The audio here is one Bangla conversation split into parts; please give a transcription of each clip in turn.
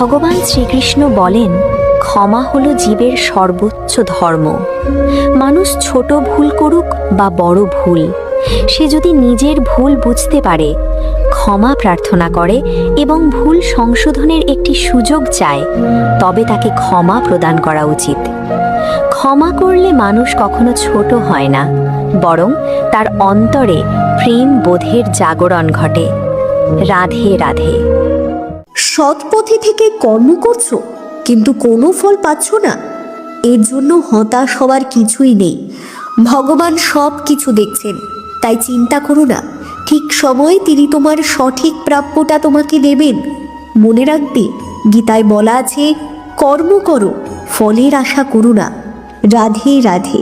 ভগবান শ্রীকৃষ্ণ বলেন, ক্ষমা হলো জীবের সর্বোচ্চ ধর্ম। মানুষ ছোট ভুল করুক বা বড় ভুল, সে যদি নিজের ভুল বুঝতে পারে, ক্ষমা প্রার্থনা করে এবং ভুল সংশোধনের একটি সুযোগ চায়, তবে তাকে ক্ষমা প্রদান করা উচিত। ক্ষমা করলে মানুষ কখনো ছোট হয় না, বরং তার অন্তরে প্রেম বোধের জাগরণ ঘটে। রাধে রাধে। সৎ পথে থেকে কর্ম করছো কিন্তু কোনো ফল পাচ্ছ না, এর জন্য হতাশ হওয়ার কিছুই নেই। ভগবান সব কিছু দেখছেন, তাই চিন্তা করো না। ঠিক সময়ে তিনি তোমার সঠিক প্রাপ্যটা তোমাকে দেবেন। মনে রাখবে, গীতায় বলা আছে, কর্ম করো, ফলের আশা করো না। রাধে রাধে।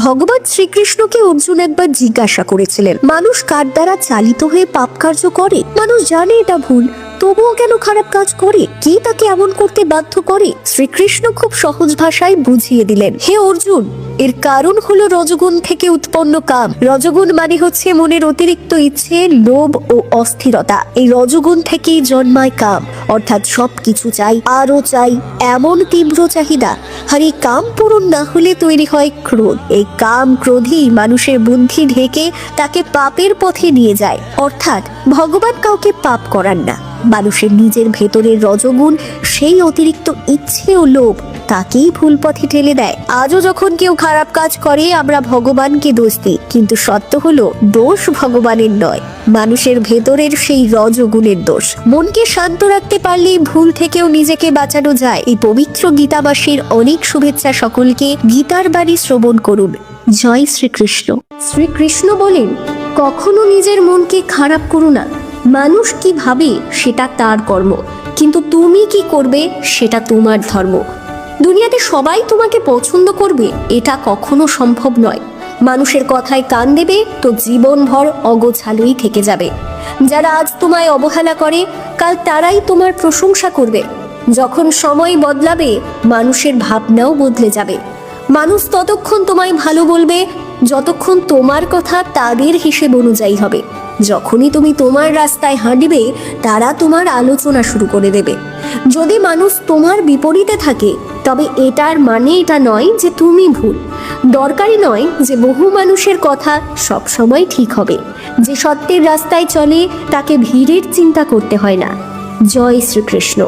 ভগবান শ্রীকৃষ্ণকে অর্জুন একবার জিজ্ঞাসা করেছিলেন, মানুষ কার দ্বারা চালিত হয়ে পাপ কার্য করে? মানুষ জানে এটা ভুল, তবুও কেন খারাপ কাজ করে? কি তাকে এমন করতে বাধ্য করে? শ্রীকৃষ্ণ খুব সহজ ভাষায় বুঝিয়ে দিলেন, হে অর্জুন, এর কারণ হলো রজগুণ থেকে উৎপন্ন কাম। রজগুণ মানে হচ্ছে মনের অতিরিক্ত ইচ্ছে, লোভ ও অস্থিরতা। এই রজগুণ থেকেই জন্মায় কাম, অর্থাৎ সবকিছু চাই, আরো চাই, এমন তীব্র চাহিদা। আর এই কাম পূরণ না হলে তৈরি হয় ক্রোধ। এই কাম ক্রোধই মানুষের বুদ্ধি ঢেকে তাকে পাপের পথে নিয়ে যায়। অর্থাৎ ভগবান কাউকে পাপ করান না, মানুষের নিজের ভেতরের রজগুণ, সেই অতিরিক্ত ইচ্ছে ও লোভ তাকেই ভুল পথে ঠেলে দেয়। আজও যখন কেউ খারাপ কাজ করে, আমরা ভগবানকে দোষ দিই, কিন্তু সত্য হলো দোষ ভগবানের নয়, মানুষের ভেতরের সেই রজগুণের দোষ। মনকে শান্ত রাখতে পারলেই ভুল থেকেও নিজেকে বাঁচানো যায়। এই পবিত্র গীতা মাসের অনেক শুভেচ্ছা সকলকে। গীতার বাণী শ্রবণ করুন। জয় শ্রীকৃষ্ণ। শ্রীকৃষ্ণ বলেন, কখনো নিজের মনকে খারাপ করো না। মানুষ কি ভাবে সেটা তার কর্ম, কিন্তু তুমি কি করবে সেটা তোমার ধর্ম। দুনিয়াতে সবাই তোমাকে পছন্দ করবে এটা কখনো সম্ভব নয়। মানুষের কথায় কান দেবে তো জীবনভর অগোছালোই থেকে যাবে। যারা আজ তোমায় অবহেলা করে, কাল তারাই তোমার প্রশংসা করবে। যখন সময় বদলাবে, মানুষের ভাবনাও বদলে যাবে। মানুষ ততক্ষণ তোমায় ভালো বলবে যতক্ষণ তোমার কথা তাদের হিসেব অনুযায়ী হবে। যখনই তুমি তোমার রাস্তায় হাঁটবে, তারা তোমার আলোচনা শুরু করে দেবে। যদি মানুষ তোমার বিপরীতে থাকে, তবে এটার মানে এটা নয় যে তুমি ভুল। দরকারি নয় যে বহু মানুষের কথা সব সময় ঠিক হবে। যে সত্যের রাস্তায় চলে তাকে ভিড়ের চিন্তা করতে হয় না। জয় শ্রীকৃষ্ণ।